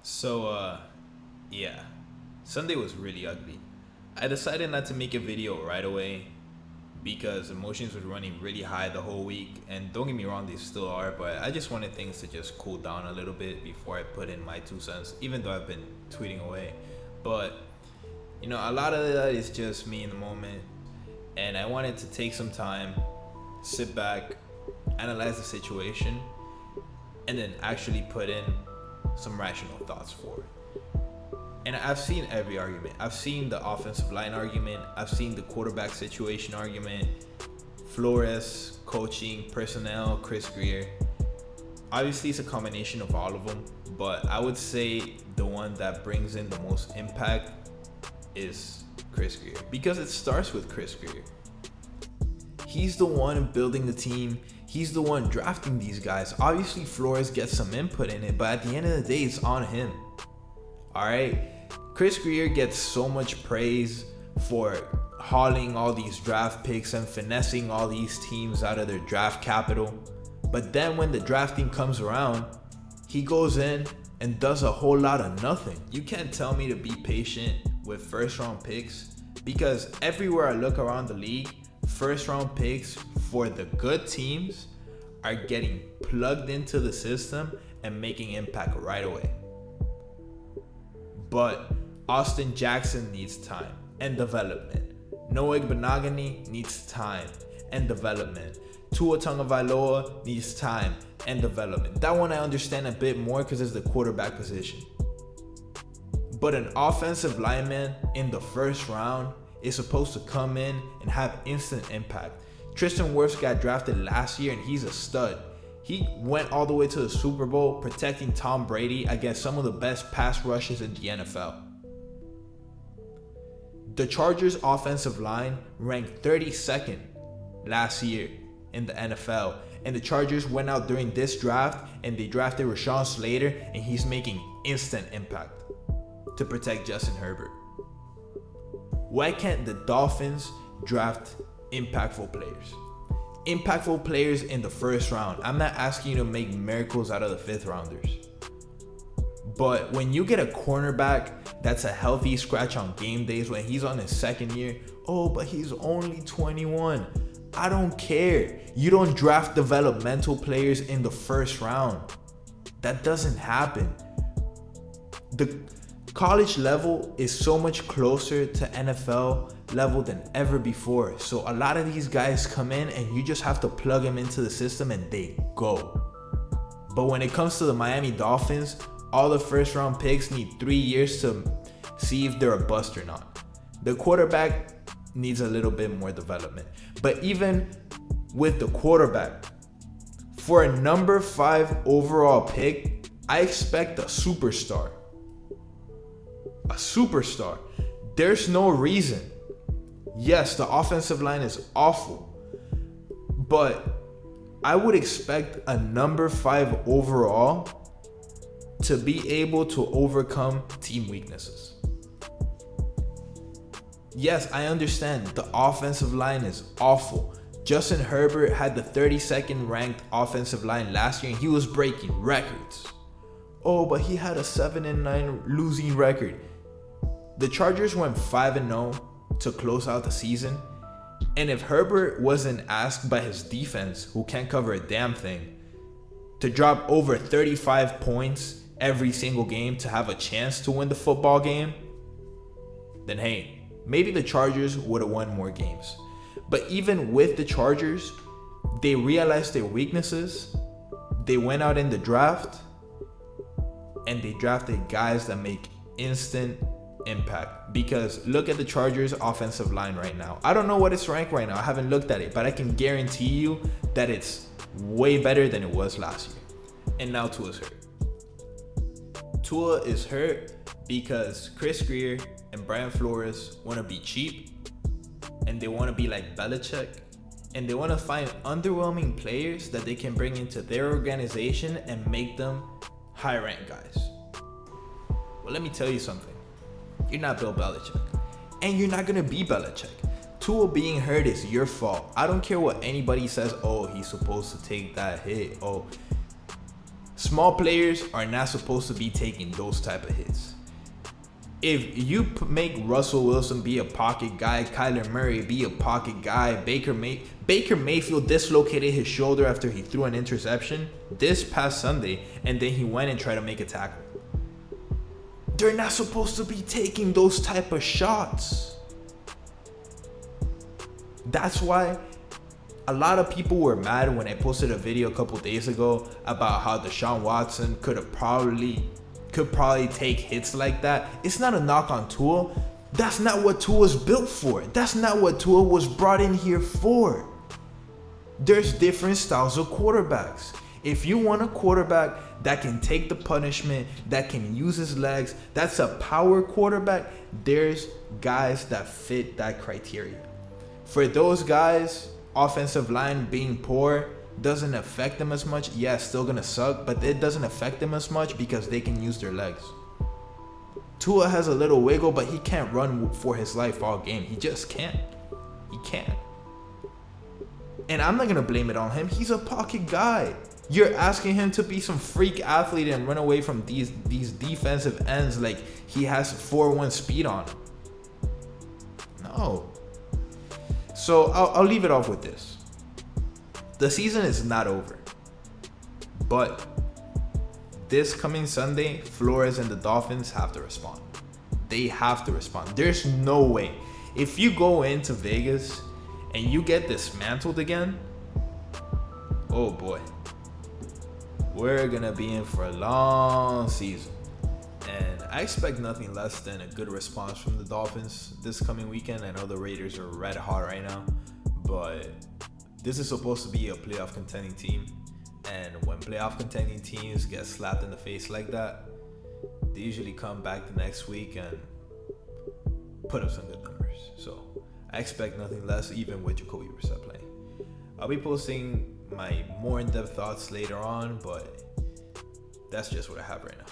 So, yeah, Sunday was really ugly. I decided not to make a video right away because emotions were running really high the whole week. And don't get me wrong, they still are, but I just wanted things to just cool down a little bit before I put in my 2 cents, even though I've been tweeting away. But, a lot of that is just me in the moment. And I wanted to take some time, sit back, analyze the situation, and then actually put in some rational thoughts for it. And I've seen every argument. I've seen the offensive line argument. I've seen the quarterback situation argument. Flores, coaching, personnel, Chris Grier. Obviously, it's a combination of all of them. But I would say the one that brings in the most impact is Chris Grier. Because it starts with Chris Grier. He's the one building the team. He's the one drafting these guys. Obviously, Flores gets some input in it, but at the end of the day, it's on him. All right? Chris Grier gets so much praise for hauling all these draft picks and finessing all these teams out of their draft capital. But then when the drafting comes around, he goes in and does a whole lot of nothing. You can't tell me to be patient with first-round picks because everywhere I look around the league, first-round picks for the good teams are getting plugged into the system and making impact right away. But Austin Jackson needs time and development. Noah Igbenogany needs time and development. Tua Tagovailoa needs time and development. That one I understand a bit more because it's the quarterback position. But an offensive lineman in the first round is supposed to come in and have instant impact. Tristan Wirfs got drafted last year and he's a stud. He went all the way to the Super Bowl protecting Tom Brady against some of the best pass rushes in the NFL. The Chargers offensive line ranked 32nd last year in the NFL. And the Chargers went out during this draft and they drafted Rashawn Slater and he's making instant impact to protect Justin Herbert. Why can't the Dolphins draft impactful players? Impactful players in the first round. I'm not asking you to make miracles out of the fifth rounders. But when you get a cornerback that's a healthy scratch on game days when he's on his second year, but he's only 21. I don't care. You don't draft developmental players in the first round. That doesn't happen. The college level is so much closer to NFL level than ever before. So a lot of these guys come in and you just have to plug them into the system and they go. But when it comes to the Miami Dolphins, all the first round picks need 3 years to see if they're a bust or not. The quarterback needs a little bit more development. But even with the quarterback, for a number 5 overall pick, I expect a superstar. A superstar. There's no reason. Yes, the offensive line is awful, but I would expect a number 5 overall to be able to overcome team weaknesses. Yes, I understand the offensive line is awful. Justin Herbert had the 32nd ranked offensive line last year and he was breaking records. But he had a 7-9 losing record. The Chargers went 5-0 to close out the season. And if Herbert wasn't asked by his defense, who can't cover a damn thing, to drop over 35 points every single game to have a chance to win the football game, then hey, maybe the Chargers would have won more games. But even with the Chargers, they realized their weaknesses. They went out in the draft and they drafted guys that make instant impact. Because look at the Chargers offensive line right now. I don't know what it's ranked right now. I haven't looked at it, but I can guarantee you that it's way better than it was last year. And now Tua's hurt. Tua is hurt because Chris Grier and Brian Flores want to be cheap and they want to be like Belichick and they want to find underwhelming players that they can bring into their organization and make them high-ranked guys. Well, let me tell you something. You're not Bill Belichick. And you're not going to be Belichick. Tua being hurt is your fault. I don't care what anybody says. He's supposed to take that hit. Small players are not supposed to be taking those type of hits. If you make Russell Wilson be a pocket guy, Kyler Murray be a pocket guy, Baker Mayfield dislocated his shoulder after he threw an interception this past Sunday, and then he went and tried to make a tackle. They're not supposed to be taking those type of shots. That's why a lot of people were mad when I posted a video a couple days ago about how Deshaun Watson could probably take hits like that. It's not a knock on Tua. That's not what Tua's built for. That's not what Tua was brought in here for. There's different styles of quarterbacks. If you want a quarterback that can take the punishment, that can use his legs, that's a power quarterback, there's guys that fit that criteria. For those guys, offensive line being poor doesn't affect them as much. Yeah, it's still gonna suck, but it doesn't affect them as much because they can use their legs. Tua has a little wiggle, but he can't run for his life all game. He just can't. He can't. And I'm not gonna blame it on him. He's a pocket guy. You're asking him to be some freak athlete and run away from these defensive ends like he has 4.1 speed on him. No. So I'll leave it off with this. The season is not over. But this coming Sunday, Flores and the Dolphins have to respond. They have to respond. There's no way. If you go into Vegas and you get dismantled again, oh boy. We're going to be in for a long season. And I expect nothing less than a good response from the Dolphins this coming weekend. I know the Raiders are red hot right now, but this is supposed to be a playoff contending team. And when playoff contending teams get slapped in the face like that, they usually come back the next week and put up some good numbers. So I expect nothing less, even with Jacoby Brissett playing. I'll be posting my more in-depth thoughts later on, but that's just what I have right now.